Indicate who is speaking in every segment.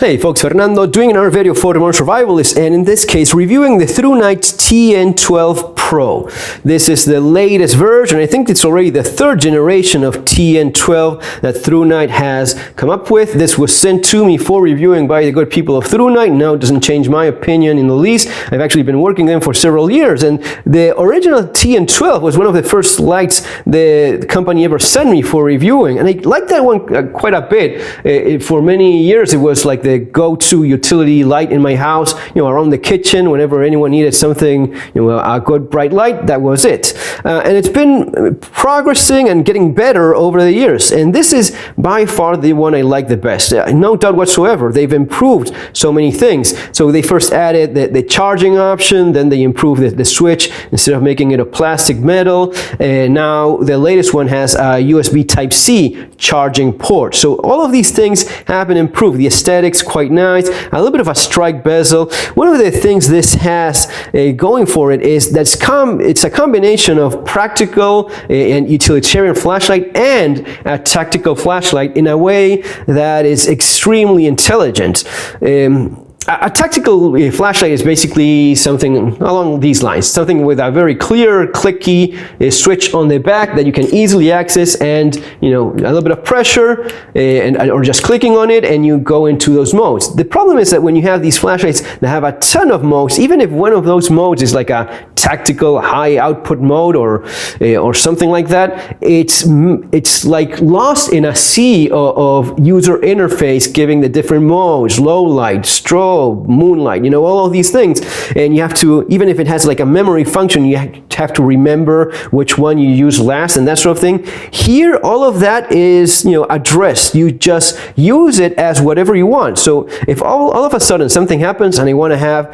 Speaker 1: Hey folks, Fernando doing another video for the Modern Survivalist, and in this case reviewing the Thrunite TN12 Pro. This is the latest version. I think it's already the third generation of TN12 that Thrunite has come up with. This was sent to me for reviewing by the good people of Thrunite. Now it doesn't change my opinion in the least. I've actually been working them for several years, and the original TN12 was one of the first lights the company ever sent me for reviewing, and I liked that one quite a bit. For many years it was like the go-to utility light in my house, around the kitchen. Whenever anyone needed something, a good bright light, that was it. And it's been progressing and getting better over the years, and this is by far the one I like the best. No doubt whatsoever. They've improved so many things. So they first added the charging option, then they improved the switch. Instead of making it a plastic metal, and now the latest one has a USB Type-C charging port. So all of these things have been improved. The aesthetics quite nice, a little bit of a strike bezel. One of the things this has going for it is that it's a combination of practical and utilitarian flashlight and a tactical flashlight in a way that is extremely intelligent. A tactical flashlight is basically something along these lines, something with a very clear, clicky switch on the back that you can easily access, and a little bit of pressure or just clicking on it and you go into those modes. The problem is that when you have these flashlights that have a ton of modes, even if one of those modes is like a tactical high output mode or something like that, it's like lost in a sea of user interface giving the different modes: low light, strobe, moonlight, all of these things. And you have to, even if it has like a memory function, you have to remember which one you use last and that sort of thing. Here, all of that is addressed. You just use it as whatever you want. So if all of a sudden something happens and I want to have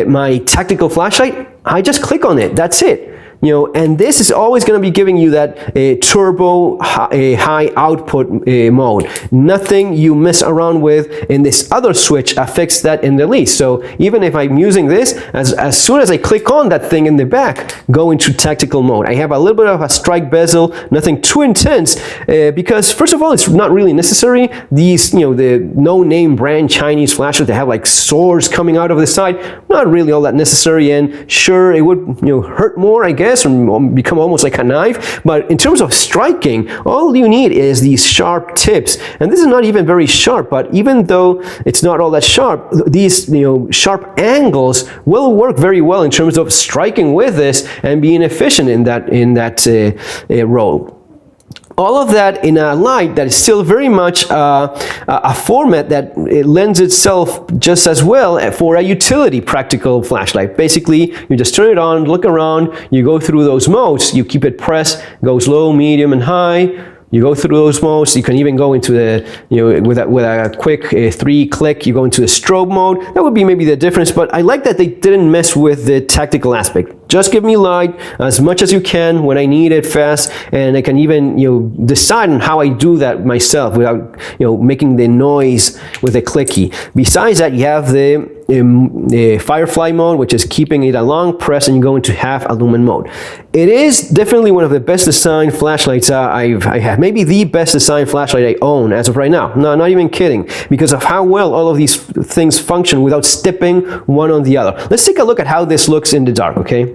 Speaker 1: my tactical flashlight, I just click on it. That's it. And this is always going to be giving you that turbo high output mode. Nothing you mess around with in this other switch affects that in the least. So even if I'm using this, as soon as I click on that thing in the back, go into tactical mode. I have a little bit of a strike bezel, nothing too intense, because first of all, it's not really necessary. These, the no-name brand Chinese flashes that have like swords coming out of the side, not really all that necessary. And sure, it would hurt more, I guess, and become almost like a knife, but in terms of striking, all you need is these sharp tips. And this is not even very sharp, but even though it's not all that sharp, these sharp angles will work very well in terms of striking with this and being efficient in that role. All of that in a light that is still very much a format that lends itself just as well for a utility practical flashlight. Basically, you just turn it on, look around, you go through those modes, you keep it pressed, goes low, medium, and high. You go through those modes. You can even go into the, with a quick 3-click, you go into the strobe mode. That would be maybe the difference, but I like that they didn't mess with the tactical aspect. Just give me light as much as you can when I need it fast, and I can even decide on how I do that myself without making the noise with the clicky. Besides that, you have the firefly mode, which is keeping it a long press, and you go into half lumen mode. It is definitely one of the best designed flashlights I have. Maybe the best designed flashlight I own as of right now. No, not even kidding, because of how well all of these things function without stepping one on the other. Let's take a look at how this looks in the dark, okay?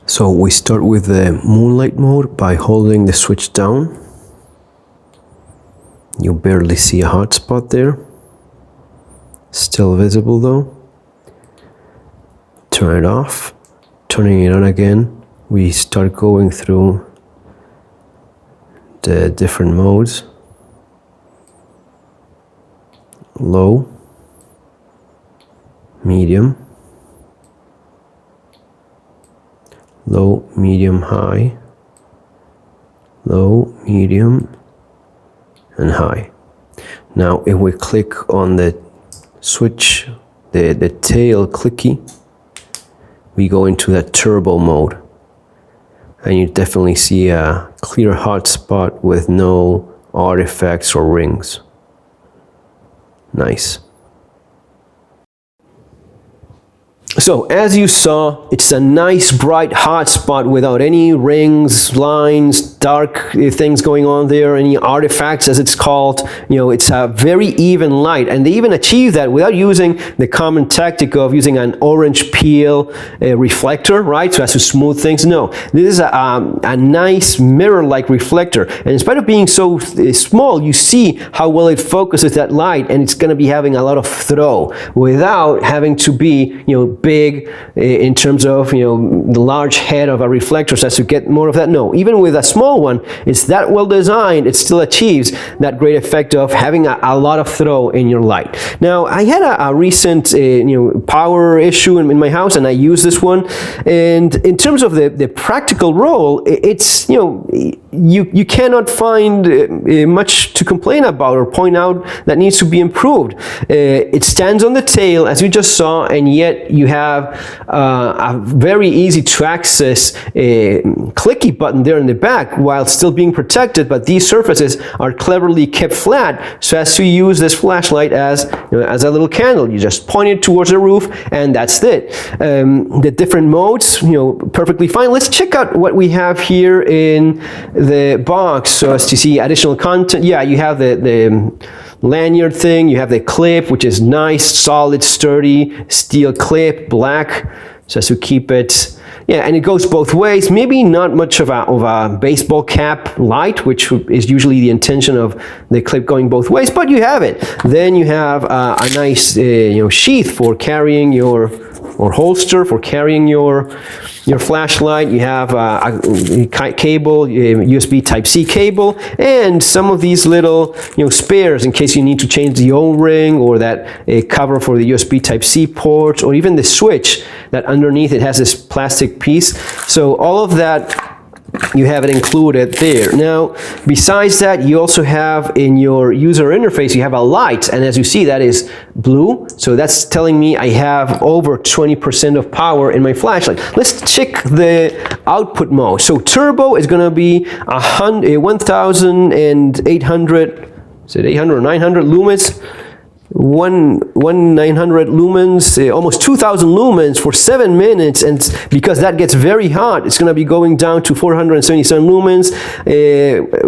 Speaker 1: So we start with the moonlight mode by holding the switch down. You barely see a hot spot there. Still visible though. Turn it off. Turning it on again, we start going through the different modes. Low, medium, low, medium, high, low, medium, and high. Now if we click on the switch, the tail clicky, we go into that turbo mode, and you definitely see a clear hot spot with no artifacts or rings. Nice. So as you saw, it's a nice bright hot spot without any rings, lines, dark things going on there, any artifacts as it's called. You know, it's a very even light, and they even achieve that without using the common tactic of using an orange peel reflector, right, so as to smooth things. No, this is a nice mirror-like reflector, and in spite of being so small, you see how well it focuses that light, and it's going to be having a lot of throw without having to be, you know, big in terms of, you know, the large head of a reflector so as to get more of that. No, even with a small one, it's that well designed, it still achieves that great effect of having a lot of throw in your light. Now, I had a recent you know, power issue in my house, and I used this one, and in terms of the practical role, it's, you know, you cannot find much to complain about or point out that needs to be improved. It stands on the tail, as you just saw, and yet you have a very easy to access clicky button there in the back while still being protected, but these surfaces are cleverly kept flat so as to use this flashlight as, you know, as a little candle. You just point it towards the roof and that's it. The different modes, you know, perfectly fine. Let's check out what we have here in the box so as to see additional content. Yeah, you have the lanyard thing, you have the clip, which is nice, solid, sturdy steel clip, black, so as to keep it, yeah, and it goes both ways. Maybe not much of a baseball cap light, which is usually the intention of the clip going both ways, but you have it. Then you have a nice you know, sheath for carrying your, or holster for carrying your flashlight. You have a cable, USB Type-C cable, and some of these little, you know, spares in case you need to change the O-ring, or that cover for the USB Type-C port, or even the switch that underneath it has this plastic piece. So all of that, you have it included there. Now, besides that, you also have in your user interface, you have a light, and as you see, that is blue. So that's telling me I have over 20% of power in my flashlight. Let's check the output mode. So turbo is going to be 1,800, is it 800 or 900 lumens? 900 lumens, almost 2,000 lumens for 7 minutes, and because that gets very hot, it's going to be going down to 477 lumens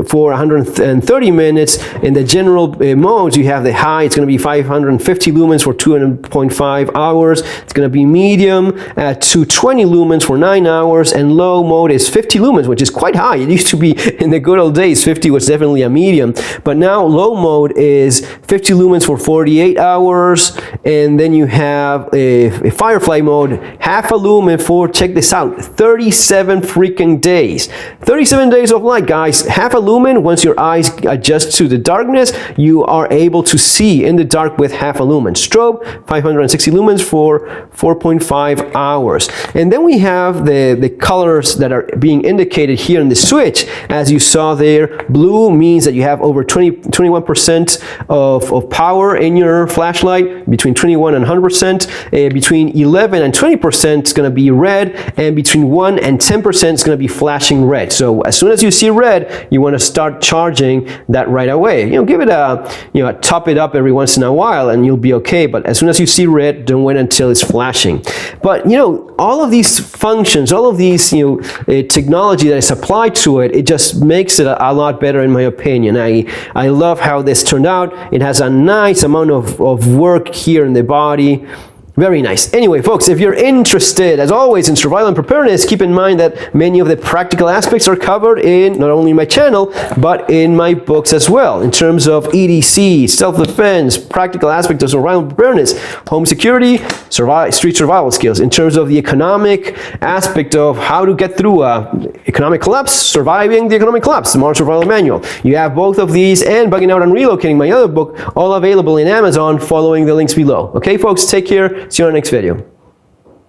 Speaker 1: for 130 minutes. In the general modes, you have the high, it's going to be 550 lumens for 2.5 hours. It's going to be medium at 220 lumens for 9 hours, and low mode is 50 lumens, which is quite high. It used to be, in the good old days, 50 was definitely a medium, but now low mode is 50 lumens for 48 hours, and then you have a firefly mode, half a lumen for, check this out, 37 freaking days. 37 days of light, guys. Half a lumen, once your eyes adjust to the darkness, you are able to see in the dark with half a lumen. Strobe, 560 lumens for 4.5 hours. And then we have the colors that are being indicated here in the switch. As you saw there, blue means that you have over 21% of power in your flashlight, between 21 and 100%, between 11 and 20% is going to be red, and between 1 and 10% is going to be flashing red. So as soon as you see red, you want to start charging that right away. You know, give it a, you know, top it up every once in a while and you'll be okay, but as soon as you see red, don't wait until it's flashing. But, you know, all of these functions, all of these, you know, technology that is applied to it, it just makes it a lot better in my opinion. I love how this turned out. It has a nice amount of work here in the body. Very nice. Anyway, folks, if you're interested, as always, in survival and preparedness, keep in mind that many of the practical aspects are covered in not only my channel, but in my books as well, in terms of EDC, self-defense, practical aspects of survival and preparedness, home security, street survival skills, in terms of the economic aspect of how to get through economic collapse, surviving the economic collapse, the Modern Survival Manual. You have both of these and Bugging Out and Relocating, my other book, all available in Amazon, following the links below. Okay, folks, take care. See you on the next video.